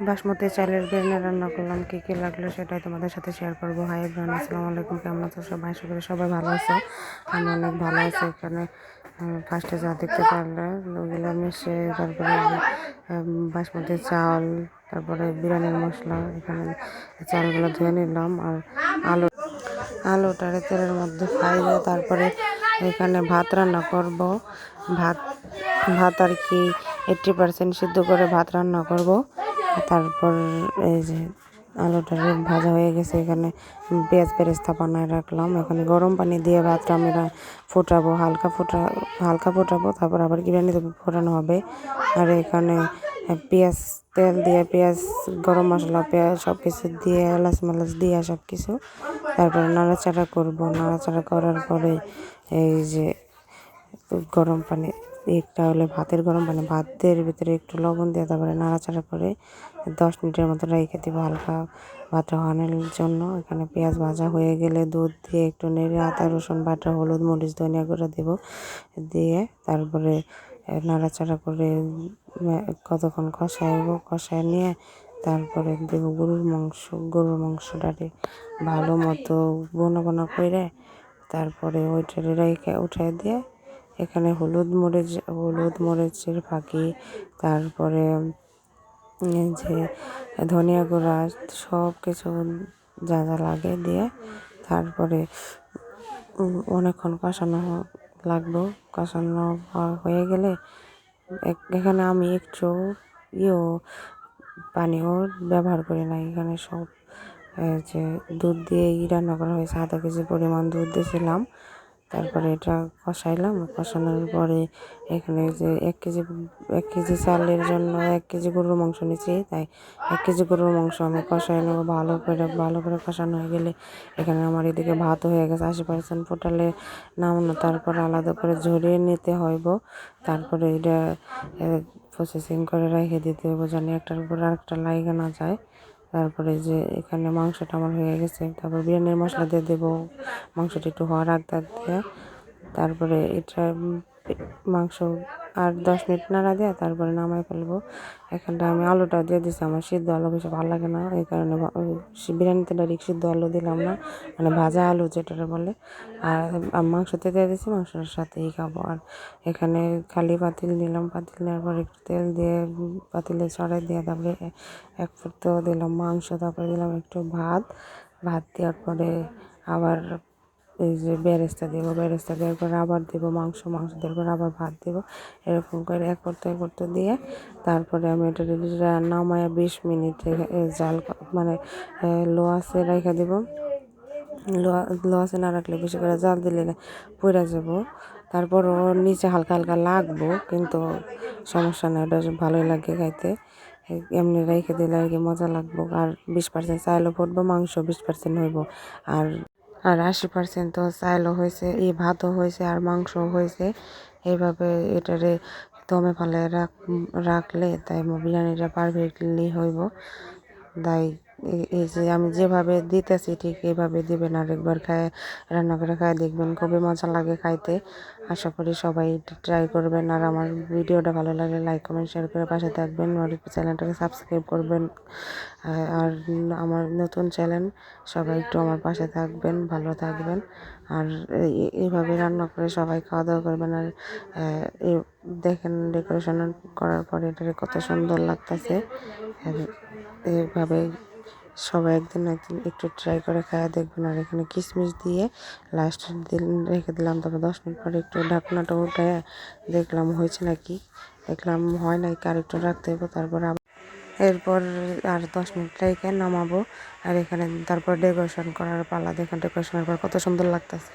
বাসমতি চালের বিরিয়ানি রান্না করলাম, কী কী লাগলো সেটাই তোমাদের সাথে শেয়ার করবো। হাই এভরিওয়ান, আসসালামু আলাইকুম। কেমন আছো সবাই? আশা করি সবাই ভালো আছো। আমি অনেক ভালো আছি। এখানে ফার্স্টে যা দেখতে পারলে ওগুলো মিশে, তারপরে বাসমতি চাল, তারপরে বিরিয়ানির মশলা, এখানে চালগুলো ধুয়ে নিলাম, আর আলুটারে তেলের মধ্যে ফ্রাই দিয়ে তারপরে এখানে ভাত রান্না করব। ভাত ভাত আর কি 80% সিদ্ধ করে ভাত রান্না করব। তারপর এই যে আলুটা ভাজা হয়ে গেছে, এখানে পেঁয়াজ বেরেস্তা বানায় রাখলাম। এখানে গরম পানি দিয়ে ভাতটা আমি ফোটাবো, হালকা ফোটাবো, তারপর আবার বিরিয়ানিতে ফোটানো হবে। আর এখানে পেঁয়াজ, তেল দিয়ে পেঁয়াজ, গরম মশলা, পেঁয়াজ সব কিছু দিয়ে এলাচ মালাচ দিয়ে সব কিছু তারপরে নাড়াচাড়া করব। নাড়াচাড়া করার পরে এই যে গরম পানি, একটা হলে ভাতের গরম পানি, ভাতের ভিতরে একটু লবণ দিয়ে তারপরে নাড়াচাড়া করে 10 মিনিটের মতো রেখে দিব হালকা ভাতটা হওয়ানোর জন্য। এখানে পেঁয়াজ ভাজা হয়ে গেলে দুধ দিয়ে একটু নেড়ে আদা রসুন বাটা, হলুদ মরিচ ধনিয়া গুঁড়া দেব, দিয়ে তারপরে নাড়াচাড়া করে কতক্ষণ কষায় নিয়ে তারপরে দেব গরুর মাংসটাকে ভালো মতো বোনা করে তারপরে ওইটারে রেখে উঠাই দিয়ে এখানে হলুদ মরিচের ফাঁকি, তারপরে যে ধনিয়া গুঁড়া, সব কিছু যা যা লাগে দিয়ে তারপরে অনেকক্ষণ কষানো হয়ে গেলে এখানে আমি একটু পানিও ব্যবহার করি না। এখানে সব যে দুধ দিয়ে রান্না করা হয়েছে, আধা কেজি পরিমাণ দুধ দিয়েছিলাম। তারপরে এটা কষানোর পরে এখানে যে 1 কেজি চালের জন্য 1 কেজি গরুর মাংস নিচ্ছি, তাই 1 কেজি গরুর মাংস আমি কষাই নেবো ভালো করে কষানো হয়ে গেলে এখানে আমার এদিকে ভাত হয়ে গেছে 80% ফোটালে নামানো, তারপর আলাদা করে ঝরিয়ে নিতে হইব। তারপরে এটা প্রসেসিং করে রেখে দিতে হইব যেন একটার উপর আরেকটা লাইগা না যায়। তারপরে যে এখানে মাংসটা আমার হয়ে গেছে, তারপর বিরিয়ানির মশলা দিয়ে দেবো, মাংসটা একটু হওয়ার আগ দিয়ে তারপরে এটা মাংস আর 10 মিনিট নাড়া দিয়ে তারপরে নামাই ফেলবো। এখানটা আমি আলুটা দিয়ে দিচ্ছি, আমার সিদ্ধ আলু বেশি ভালো লাগে না, এই কারণে বিরিয়ানিতে ডাইরেক্ট সিদ্ধ আলু দিলাম না, মানে ভাজা আলু যেটা বলে। আর মাংসতে দিয়ে দিচ্ছি, মাংসের সাথেই খাবো। আর এখানে খালি পাতিল নিলাম, পাতিল নেওয়ার পর একটু তেল দিয়ে পাতিলে ছড়াই দিয়ে তারপরে এক ফুটো দিলাম মাংস, তারপরে দিলাম একটু ভাত দেওয়ার পরে আবার এই যে বেরেস্তা দেওয়ার পরে আবার দেবো মাংস দেওয়ার পরে আবার ভাত দেবো, এরকম করে এক করতে দিয়ে তারপরে আমি এটা নামায় 20 মিনিট জাল মানে লো আঁচে রেখে দেবো। লো আঁচে না রাখলে বেশি করে জাল দিলে পুড়ে যাব। তারপরও নিচে হালকা হালকা লাগবো, কিন্তু সমস্যা নেই, ওটা ভালোই লাগে খাইতে। এমনি রেখে দিলে আর কি মজা লাগবো। আর 20% চাইলেও ফুটবো, মাংস 20% হইব। আর 80% তো চাইলও হয়েছে, ভাতও হয়েছে আর মাংসও হয়েছে। এইভাবে এটারে দমে ফেলে রাখলে তাই বিরিয়ানিটা পারফেক্টলি হইব। তাই এই যে আমি যেভাবে দিতেছি ঠিক এইভাবে দিবেন, আর একবার রান্না করে খায় দেখবেন, খুবই মজা লাগে খাইতে। আশা করি সবাই ট্রাই করবেন। আর আমার ভিডিওটা ভালো লাগলে লাইক কমেন্ট শেয়ার করে পাশে থাকবেন, আর চ্যানেলটাকে সাবস্ক্রাইব করবেন। আর আমার নতুন চ্যানেল, সবাই একটু আমার পাশে থাকবেন, ভালো থাকবেন। আর এইভাবে রান্না করে সবাই খাওয়া দাওয়া করবেন। আর দেখেন ডেকোরেশন করার পরে এটা কত সুন্দর লাগতেছে। এইভাবে সবাই একদিন একটু ট্রাই করে খাওয়া দেখবেন। আর এখানে কিশমিশ দিয়ে লাস্টের দিন রেখে দিলাম, তারপর 10 মিনিট পরে একটু ঢাকনাটা উঠে দেখলাম হয়েছে নাকি, দেখলাম হয় নাই, আর একটু রাখতে হবে। তারপর এরপর আর 10 মিনিট রেখে নামাবো। আর এখানে তারপর ডেকোরেশন করার পালা, দেখেন ডেকোরেশনের পর কত সুন্দর লাগতেছে।